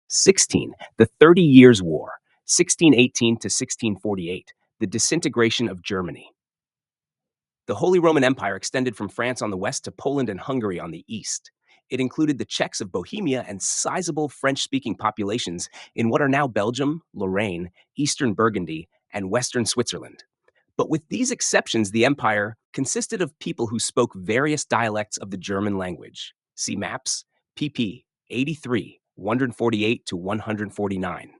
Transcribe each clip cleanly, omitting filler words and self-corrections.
16. The 30 Years' War, 1618 to 1648, the disintegration of Germany. The Holy Roman Empire extended from France on the west to Poland and Hungary on the east. It included the Czechs of Bohemia and sizable French speaking populations in what are now Belgium, Lorraine, eastern Burgundy, and western Switzerland. But with these exceptions, the empire consisted of people who spoke various dialects of the German language. See maps, pp. 83, 148 to 149.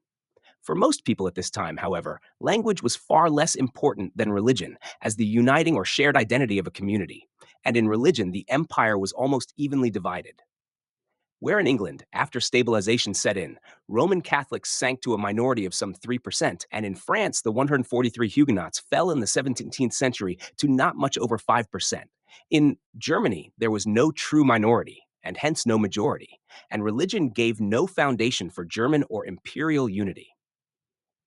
For most people at this time, however, language was far less important than religion as the uniting or shared identity of a community. And in religion, the empire was almost evenly divided. Where in England, after stabilization set in, Roman Catholics sank to a minority of some 3%, and in France, the 143 Huguenots fell in the 17th century to not much over 5%. In Germany, there was no true minority, and hence no majority, and religion gave no foundation for German or imperial unity.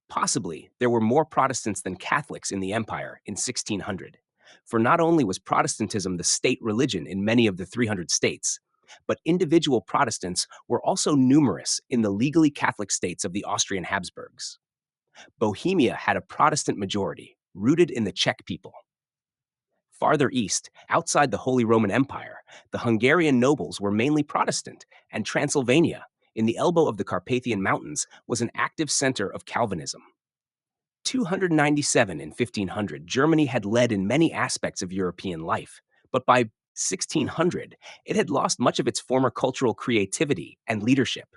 Possibly, there were more Protestants than Catholics in the empire in 1600. For not only was Protestantism the state religion in many of the 300 states, but individual Protestants were also numerous in the legally Catholic states of the Austrian Habsburgs. Bohemia had a Protestant majority, rooted in the Czech people. Farther east, outside the Holy Roman Empire, the Hungarian nobles were mainly Protestant, and Transylvania, in the elbow of the Carpathian Mountains, was an active center of Calvinism. 297 in 1500, Germany had led in many aspects of European life, but by 1600, it had lost much of its former cultural creativity and leadership.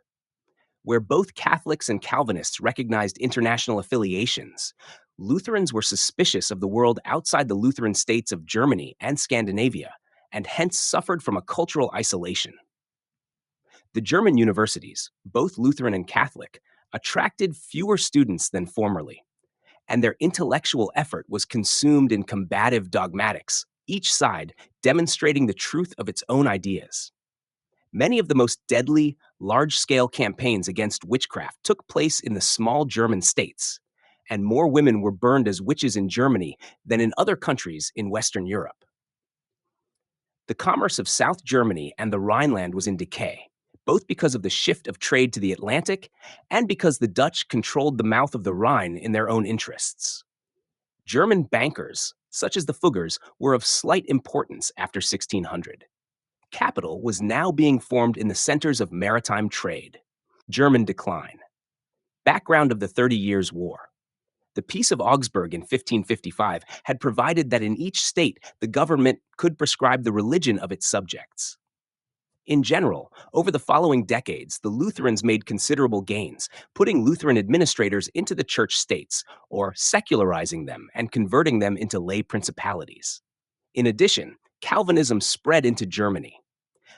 Where both Catholics and Calvinists recognized international affiliations, Lutherans were suspicious of the world outside the Lutheran states of Germany and Scandinavia, and hence suffered from a cultural isolation. The German universities, both Lutheran and Catholic, attracted fewer students than formerly, and their intellectual effort was consumed in combative dogmatics, each side demonstrating the truth of its own ideas. Many of the most deadly, large scale campaigns against witchcraft took place in the small German states, and more women were burned as witches in Germany than in other countries in Western Europe. The commerce of South Germany and the Rhineland was in decay, both because of the shift of trade to the Atlantic and because the Dutch controlled the mouth of the Rhine in their own interests. German bankers, such as the Fuggers, were of slight importance after 1600. Capital was now being formed in the centers of maritime trade. German decline. Background of the 30 Years' War. The Peace of Augsburg in 1555 had provided that in each state the government could prescribe the religion of its subjects. In general, over the following decades, the Lutherans made considerable gains, putting Lutheran administrators into the church states, or secularizing them and converting them into lay principalities. In addition, Calvinism spread into Germany.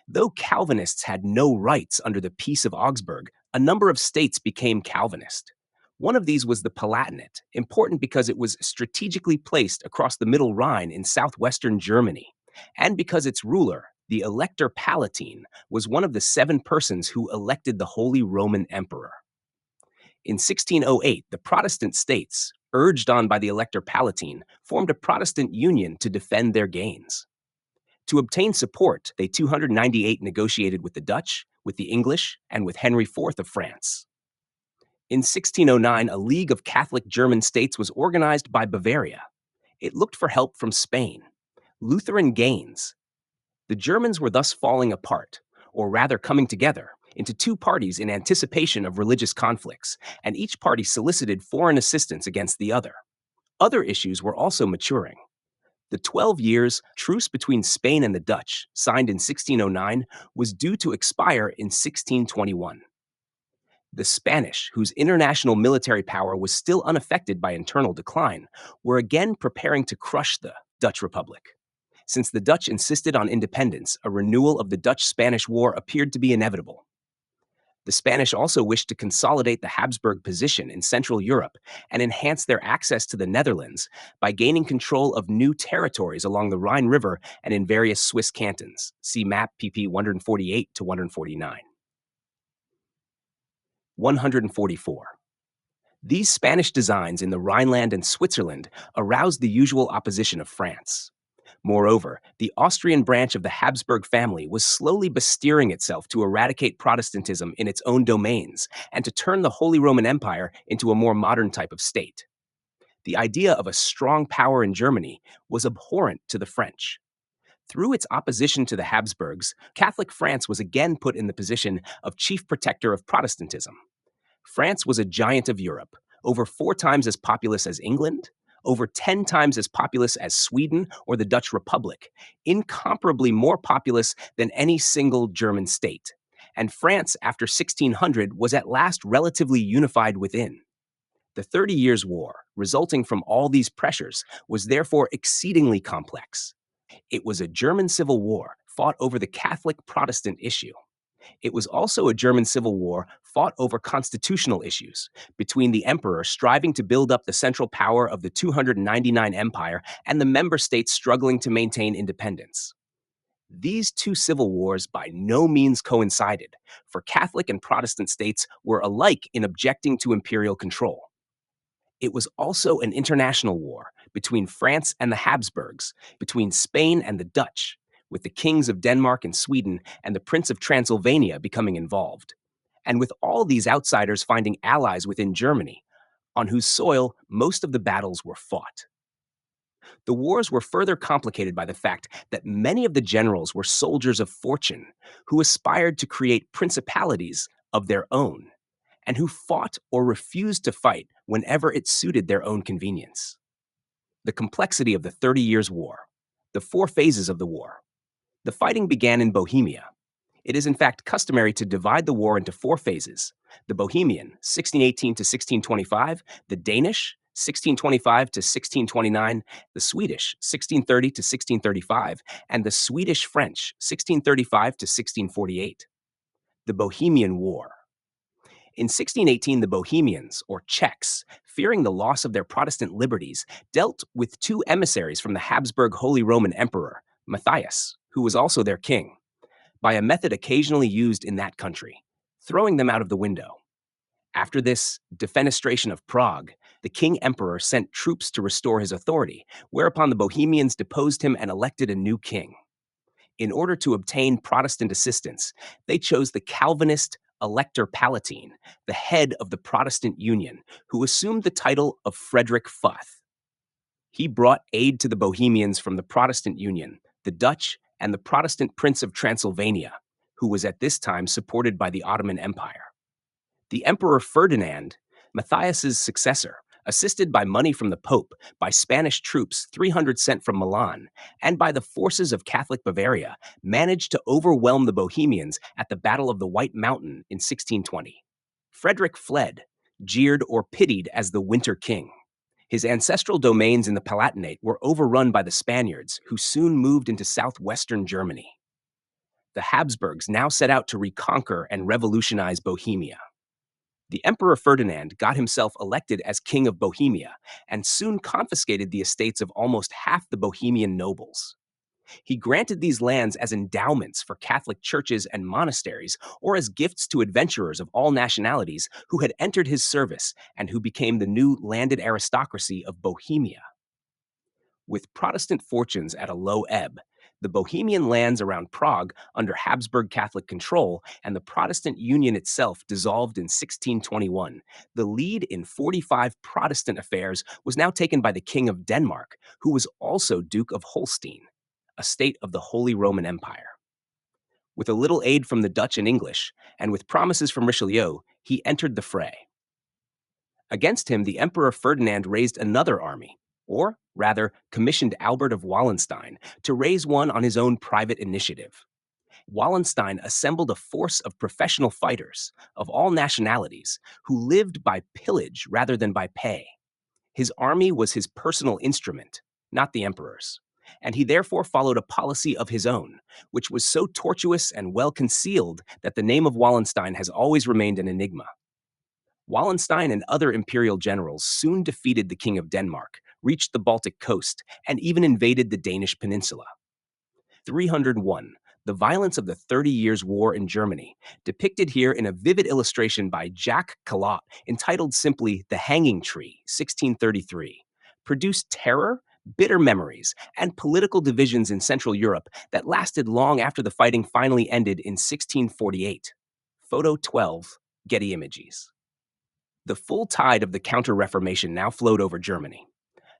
Though Calvinists had no rights under the Peace of Augsburg, a number of states became Calvinist. One of these was the Palatinate, important because it was strategically placed across the Middle Rhine in southwestern Germany, and because its ruler, the Elector Palatine, was one of the 7 persons who elected the Holy Roman Emperor. In 1608, the Protestant states, urged on by the Elector Palatine, formed a Protestant union to defend their gains. To obtain support, they 298 negotiated with the Dutch, with the English, and with Henry IV of France. In 1609, a League of Catholic German states was organized by Bavaria. It looked for help from Spain. Lutheran gains. The Germans were thus falling apart, or rather coming together, into 2 parties in anticipation of religious conflicts, and each party solicited foreign assistance against the other. Other issues were also maturing. The 12 years truce between Spain and the Dutch, signed in 1609, was due to expire in 1621. The Spanish, whose international military power was still unaffected by internal decline, were again preparing to crush the Dutch Republic. Since the Dutch insisted on independence, a renewal of the Dutch-Spanish War appeared to be inevitable. The Spanish also wished to consolidate the Habsburg position in Central Europe and enhance their access to the Netherlands by gaining control of new territories along the Rhine River and in various Swiss cantons. See map pp 148 to 149. 144. These Spanish designs in the Rhineland and Switzerland aroused the usual opposition of France. Moreover, the Austrian branch of the Habsburg family was slowly bestirring itself to eradicate Protestantism in its own domains and to turn the Holy Roman Empire into a more modern type of state. The idea of a strong power in Germany was abhorrent to the French. Through its opposition to the Habsburgs, Catholic France was again put in the position of chief protector of Protestantism. France was a giant of Europe, over 4 times as populous as England, over 10 times as populous as Sweden or the Dutch Republic, incomparably more populous than any single German state. And France, after 1600, was at last relatively unified within. The 30 Years' War, resulting from all these pressures, was therefore exceedingly complex. It was a German civil war fought over the Catholic Protestant issue. It was also a German civil war fought over constitutional issues, between the emperor striving to build up the central power of the 299 empire and the member states struggling to maintain independence. These two civil wars by no means coincided, for Catholic and Protestant states were alike in objecting to imperial control. It was also an international war between France and the Habsburgs, between Spain and the Dutch, with the kings of Denmark and Sweden and the Prince of Transylvania becoming involved, and with all these outsiders finding allies within Germany, on whose soil most of the battles were fought. The wars were further complicated by the fact that many of the generals were soldiers of fortune who aspired to create principalities of their own and who fought or refused to fight whenever it suited their own convenience. The complexity of the 30 Years' War, the 4 phases of the war. The fighting began in Bohemia. It is in fact customary to divide the war into 4 phases: the Bohemian, 1618 to 1625, the Danish, 1625 to 1629, the Swedish, 1630 to 1635, and the Swedish-French, 1635 to 1648. The Bohemian War. In 1618, the Bohemians, or Czechs, fearing the loss of their Protestant liberties, dealt with 2 emissaries from the Habsburg Holy Roman Emperor, Matthias, who was also their king, by a method occasionally used in that country, throwing them out of the window. After this defenestration of Prague, the king emperor sent troops to restore his authority, whereupon the Bohemians deposed him and elected a new king. In order to obtain Protestant assistance, they chose the Calvinist Elector Palatine, the head of the Protestant Union, who assumed the title of Frederick Futh. He brought aid to the Bohemians from the Protestant Union, the Dutch, and the Protestant Prince of Transylvania, who was at this time supported by the Ottoman Empire. The Emperor Ferdinand, Matthias's successor, assisted by money from the Pope, by Spanish troops 300 sent from Milan, and by the forces of Catholic Bavaria, managed to overwhelm the Bohemians at the Battle of the White Mountain in 1620. Frederick fled, jeered or pitied as the Winter King. His ancestral domains in the Palatinate were overrun by the Spaniards, who soon moved into southwestern Germany. The Habsburgs now set out to reconquer and revolutionize Bohemia. The Emperor Ferdinand got himself elected as King of Bohemia and soon confiscated the estates of almost half the Bohemian nobles. He granted these lands as endowments for Catholic churches and monasteries or as gifts to adventurers of all nationalities who had entered his service and who became the new landed aristocracy of Bohemia. With Protestant fortunes at a low ebb, the Bohemian lands around Prague under Habsburg Catholic control and the Protestant Union itself dissolved in 1621, the lead in 45 Protestant affairs was now taken by the King of Denmark, who was also Duke of Holstein, a state of the Holy Roman Empire. With a little aid from the Dutch and English, and with promises from Richelieu, he entered the fray. Against him, the Emperor Ferdinand raised another army, or rather, commissioned Albert of Wallenstein to raise one on his own private initiative. Wallenstein assembled a force of professional fighters of all nationalities who lived by pillage rather than by pay. His army was his personal instrument, not the emperor's, and he therefore followed a policy of his own, which was so tortuous and well concealed that the name of Wallenstein has always remained an enigma. Wallenstein and other imperial generals soon defeated the King of Denmark, reached the Baltic coast, and even invaded the Danish peninsula. 301. The violence of the 30 Years' War in Germany, depicted here in a vivid illustration by Jacques Collot entitled simply The Hanging Tree, 1633, produced terror bitter memories, and political divisions in Central Europe that lasted long after the fighting finally ended in 1648. Photo 12, Getty Images. The full tide of the Counter Reformation now flowed over Germany.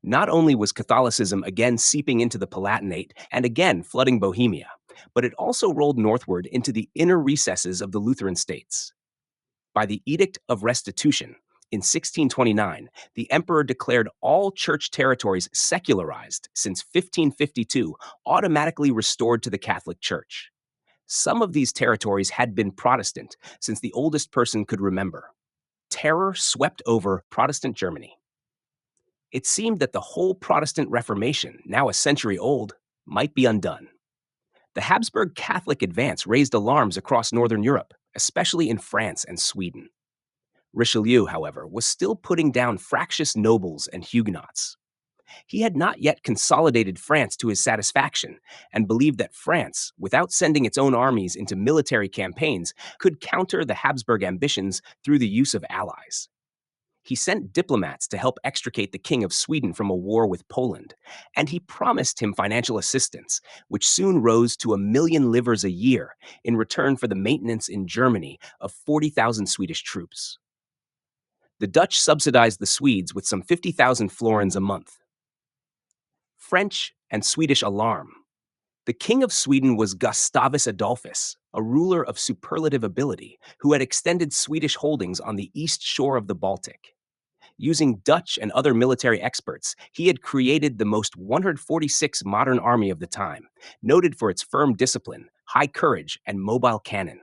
Not only was Catholicism again seeping into the Palatinate and again flooding Bohemia, but it also rolled northward into the inner recesses of the Lutheran states. By the Edict of Restitution in 1629, the emperor declared all church territories secularized since 1552, automatically restored to the Catholic Church. Some of these territories had been Protestant since the oldest person could remember. Terror swept over Protestant Germany. It seemed that the whole Protestant Reformation, now a century old, might be undone. The Habsburg Catholic advance raised alarms across Northern Europe, especially in France and Sweden. Richelieu, however, was still putting down fractious nobles and Huguenots. He had not yet consolidated France to his satisfaction and believed that France, without sending its own armies into military campaigns, could counter the Habsburg ambitions through the use of allies. He sent diplomats to help extricate the King of Sweden from a war with Poland, and he promised him financial assistance, which soon rose to 1,000,000 livres a year in return for the maintenance in Germany of 40,000 Swedish troops. The Dutch subsidized the Swedes with some 50,000 florins a month. French and Swedish alarm. The King of Sweden was Gustavus Adolphus, a ruler of superlative ability who had extended Swedish holdings on the east shore of the Baltic. Using Dutch and other military experts, he had created the most 146 modern army of the time, noted for its firm discipline, high courage, and mobile cannon.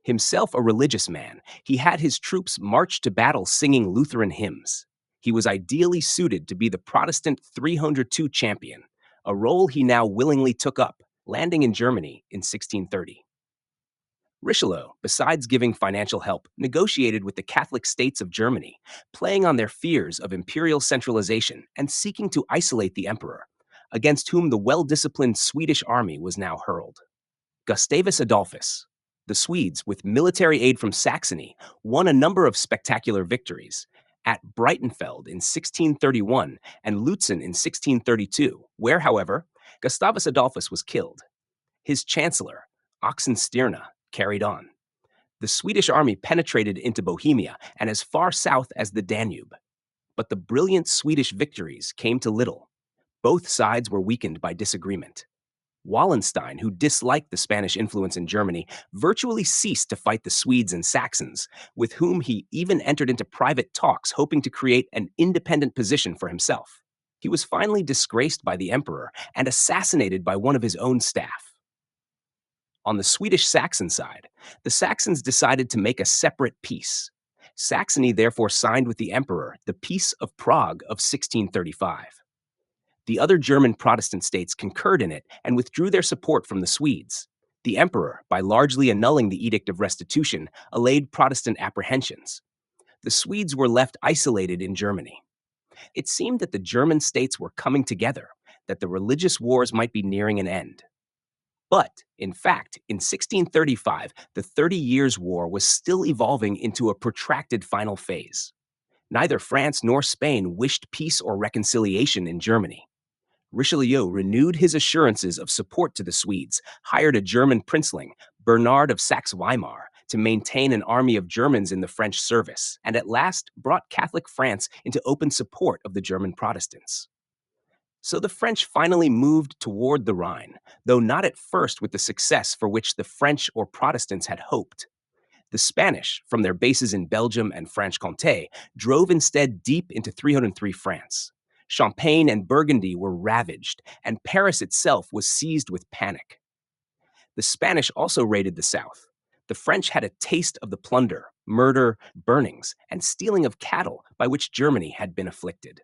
Himself a religious man, he had his troops march to battle singing Lutheran hymns. He was ideally suited to be the Protestant 302 champion, a role he now willingly took up, landing in Germany in 1630. Richelieu, besides giving financial help, negotiated with the Catholic states of Germany, playing on their fears of imperial centralization and seeking to isolate the emperor, against whom the well-disciplined Swedish army was now hurled. Gustavus Adolphus. The Swedes, with military aid from Saxony, won a number of spectacular victories at Breitenfeld in 1631 and Lutzen in 1632, where, however, Gustavus Adolphus was killed. His chancellor, Oxenstierna, carried on. The Swedish army penetrated into Bohemia and as far south as the Danube. But the brilliant Swedish victories came to little. Both sides were weakened by disagreement. Wallenstein, who disliked the Spanish influence in Germany, virtually ceased to fight the Swedes and Saxons, with whom he even entered into private talks hoping to create an independent position for himself. He was finally disgraced by the emperor and assassinated by one of his own staff. On the Swedish-Saxon side, the Saxons decided to make a separate peace. Saxony therefore signed with the emperor the Peace of Prague of 1635. The other German Protestant states concurred in it and withdrew their support from the Swedes. The emperor, by largely annulling the Edict of Restitution, allayed Protestant apprehensions. The Swedes were left isolated in Germany. It seemed that the German states were coming together, that the religious wars might be nearing an end. But, in fact, in 1635, the 30 Years' War was still evolving into a protracted final phase. Neither France nor Spain wished peace or reconciliation in Germany. Richelieu renewed his assurances of support to the Swedes, hired a German princeling, Bernard of Saxe-Weimar, to maintain an army of Germans in the French service, and at last brought Catholic France into open support of the German Protestants. So the French finally moved toward the Rhine, though not at first with the success for which the French or Protestants had hoped. The Spanish, from their bases in Belgium and Franche-Comté, drove instead deep into 303 France. Champagne and Burgundy were ravaged, and Paris itself was seized with panic. The Spanish also raided the south. The French had a taste of the plunder, murder, burnings, and stealing of cattle by which Germany had been afflicted.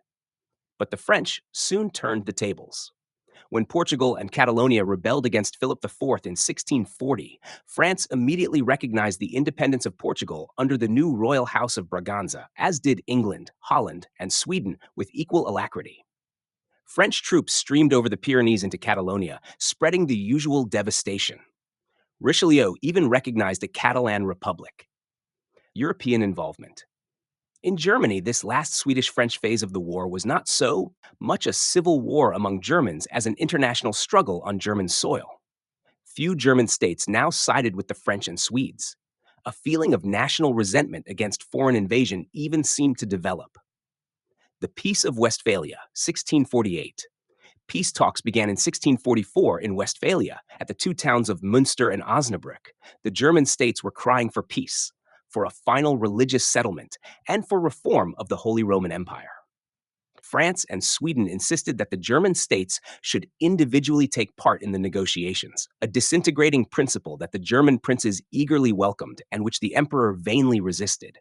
But the French soon turned the tables. When Portugal and Catalonia rebelled against Philip IV in 1640, France immediately recognized the independence of Portugal under the new royal house of Braganza, as did England, Holland, and Sweden with equal alacrity. French troops streamed over the Pyrenees into Catalonia, spreading the usual devastation. Richelieu even recognized a Catalan republic. European involvement. In Germany, this last Swedish French phase of the war was not so much a civil war among Germans as an international struggle on German soil. Few German states now sided with the French and Swedes. A feeling of national resentment against foreign invasion even seemed to develop. The Peace of Westphalia, 1648. Peace talks began in 1644 in Westphalia at the two towns of Münster and Osnabrück. The German states were crying for peace, for a final religious settlement, and for reform of the Holy Roman Empire. France and Sweden insisted that the German states should individually take part in the negotiations, a disintegrating principle that the German princes eagerly welcomed and which the emperor vainly resisted.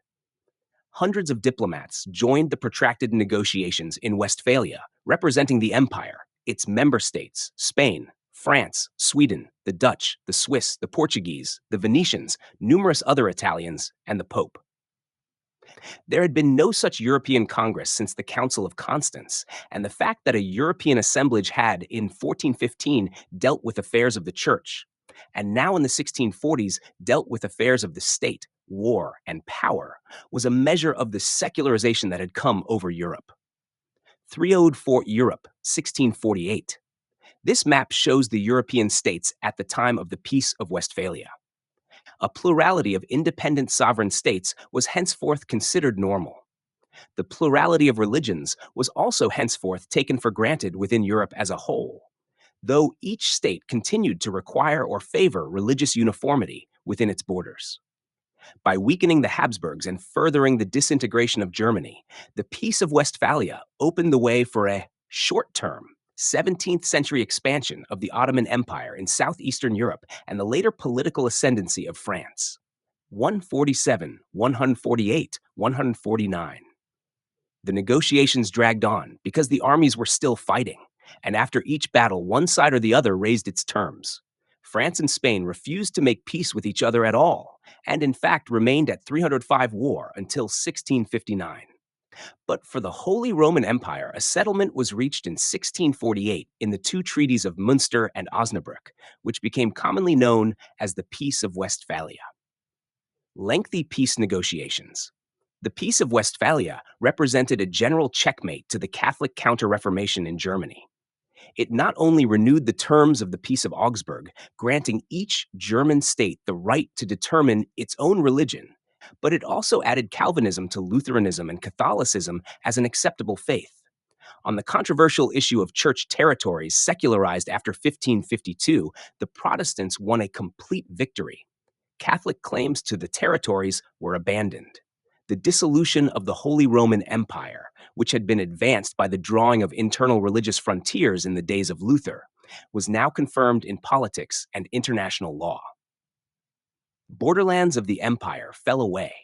Hundreds of diplomats joined the protracted negotiations in Westphalia, representing the empire, its member states, Spain, France, Sweden, the Dutch, the Swiss, the Portuguese, the Venetians, numerous other Italians, and the Pope. There had been no such European Congress since the Council of Constance, and the fact that a European assemblage had, in 1415, dealt with affairs of the church, and now in the 1640s dealt with affairs of the state, war, and power, was a measure of the secularization that had come over Europe. 3 for Europe, 1648. This map shows the European states at the time of the Peace of Westphalia. A plurality of independent sovereign states was henceforth considered normal. The plurality of religions was also henceforth taken for granted within Europe as a whole, though each state continued to require or favor religious uniformity within its borders. By weakening the Habsburgs and furthering the disintegration of Germany, the Peace of Westphalia opened the way for a short-term 17th century expansion of the Ottoman Empire in southeastern Europe and the later political ascendancy of France. 147, 148, 149. The negotiations dragged on because the armies were still fighting, and after each battle, one side or the other raised its terms. France and Spain refused to make peace with each other at all, and in fact remained at 305 war until 1659. But for the Holy Roman Empire, a settlement was reached in 1648 in the two treaties of Münster and Osnabrück, which became commonly known as the Peace of Westphalia. Lengthy peace negotiations. The Peace of Westphalia represented a general checkmate to the Catholic Counter-Reformation in Germany. It not only renewed the terms of the Peace of Augsburg, granting each German state the right to determine its own religion, but it also added Calvinism to Lutheranism and Catholicism as an acceptable faith. On the controversial issue of church territories secularized after 1552, the Protestants won a complete victory. Catholic claims to the territories were abandoned. The dissolution of the Holy Roman Empire, which had been advanced by the drawing of internal religious frontiers in the days of Luther, was now confirmed in politics and international law. Borderlands of the empire fell away.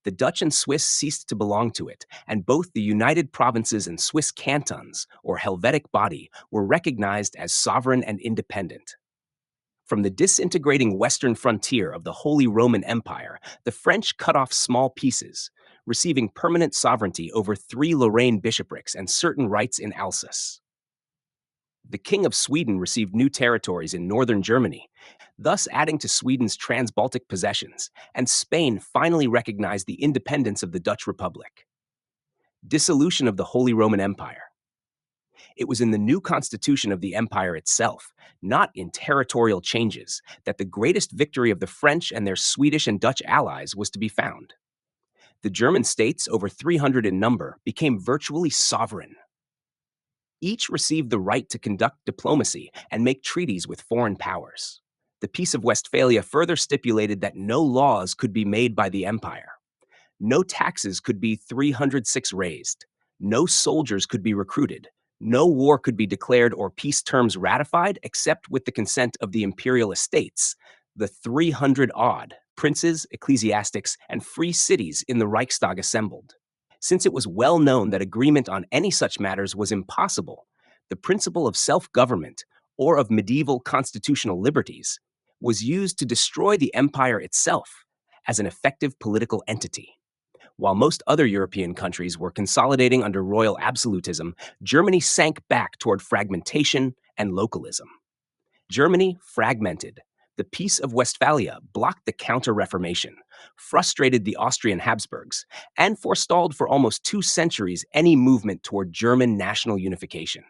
The Dutch and Swiss ceased to belong to it, and both the United Provinces and Swiss cantons, or Helvetic body, were recognized as sovereign and independent. From the disintegrating western frontier of the Holy Roman Empire, the French cut off small pieces, receiving permanent sovereignty over 3 Lorraine bishoprics and certain rights in Alsace. The King of Sweden received new territories in northern Germany, thus adding to Sweden's trans-Baltic possessions, and Spain finally recognized the independence of the Dutch Republic. Dissolution of the Holy Roman Empire. It was in the new constitution of the empire itself, not in territorial changes, that the greatest victory of the French and their Swedish and Dutch allies was to be found. The German states, over 300 in number, became virtually sovereign. Each received the right to conduct diplomacy and make treaties with foreign powers. The Peace of Westphalia further stipulated that no laws could be made by the empire. No taxes could be 306 raised. No soldiers could be recruited. No war could be declared or peace terms ratified except with the consent of the imperial estates, the 300-odd princes, ecclesiastics, and free cities in the Reichstag assembled. Since it was well known that agreement on any such matters was impossible, the principle of self-government, or of medieval constitutional liberties, was used to destroy the empire itself as an effective political entity. While most other European countries were consolidating under royal absolutism, Germany sank back toward fragmentation and localism. Germany fragmented, The Peace of Westphalia blocked the Counter Reformation, frustrated the Austrian Habsburgs, and forestalled for almost 2 centuries any movement toward German national unification.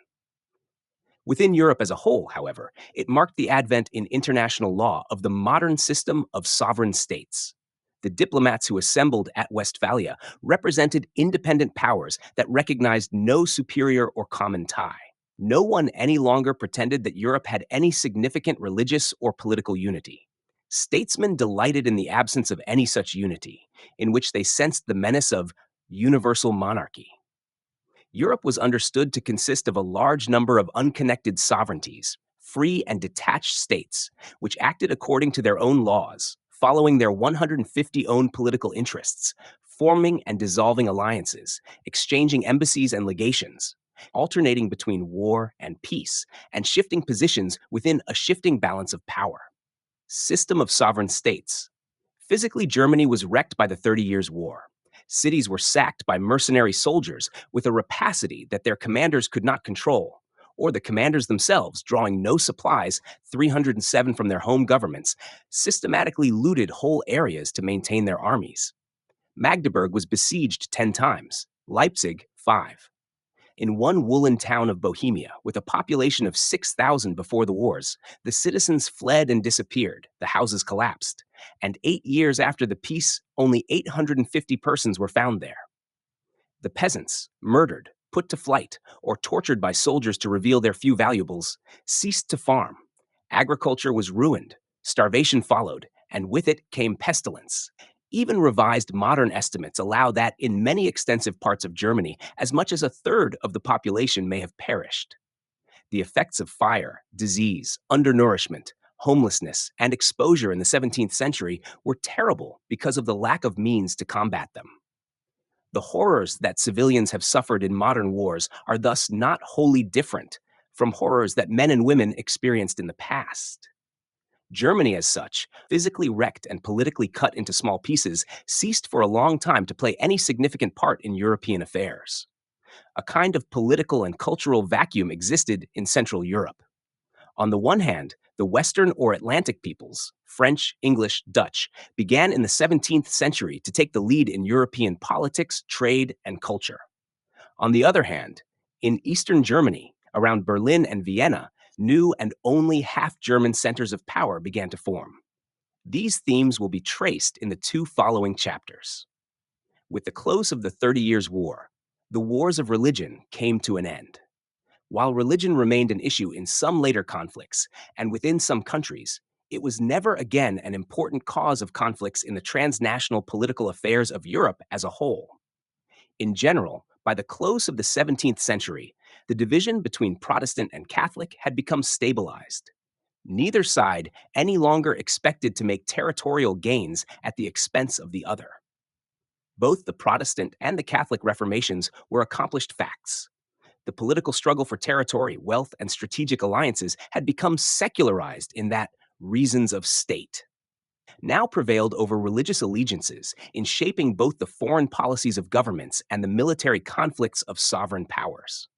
Within Europe as a whole, however, it marked the advent in international law of the modern system of sovereign states. The diplomats who assembled at Westphalia represented independent powers that recognized no superior or common tie. No one any longer pretended that Europe had any significant religious or political unity. Statesmen delighted in the absence of any such unity, in which they sensed the menace of universal monarchy. Europe was understood to consist of a large number of unconnected sovereignties, free and detached states, which acted according to their own laws, following their 150 own political interests, forming and dissolving alliances, exchanging embassies and legations, alternating between war and peace, and shifting positions within a shifting balance of power. System of sovereign states. Physically, Germany was wrecked by the 30 Years' War. Cities were sacked by mercenary soldiers with a rapacity that their commanders could not control, or the commanders themselves, drawing no supplies, 307 from their home governments, systematically looted whole areas to maintain their armies. Magdeburg was besieged 10 times, Leipzig 5. In one woolen town of Bohemia, with a population of 6,000 before the wars, the citizens fled and disappeared, the houses collapsed, and 8 years after the peace, only 850 persons were found there. The peasants, murdered, put to flight, or tortured by soldiers to reveal their few valuables, ceased to farm. Agriculture was ruined, starvation followed, and with it came pestilence. Even revised modern estimates allow that in many extensive parts of Germany, as much as a third of the population may have perished. The effects of fire, disease, undernourishment, homelessness, and exposure in the 17th century were terrible because of the lack of means to combat them. The horrors that civilians have suffered in modern wars are thus not wholly different from horrors that men and women experienced in the past. Germany, as such, physically wrecked and politically cut into small pieces, ceased for a long time to play any significant part in European affairs. A kind of political and cultural vacuum existed in Central Europe. On the one hand, the Western or Atlantic peoples, French, English, Dutch, began in the 17th century to take the lead in European politics, trade, and culture. On the other hand, in Eastern Germany, around Berlin and Vienna, new and only half German centers of power began to form. These themes will be traced in the 2 following chapters. With the close of the 30 Years' War, the wars of religion came to an end. While religion remained an issue in some later conflicts and within some countries, it was never again an important cause of conflicts in the transnational political affairs of Europe as a whole. In general, by the close of the 17th century, the division between Protestant and Catholic had become stabilized. Neither side any longer expected to make territorial gains at the expense of the other. Both the Protestant and the Catholic Reformations were accomplished facts. The political struggle for territory, wealth, and strategic alliances had become secularized in that reasons of state now prevailed over religious allegiances in shaping both the foreign policies of governments and the military conflicts of sovereign powers.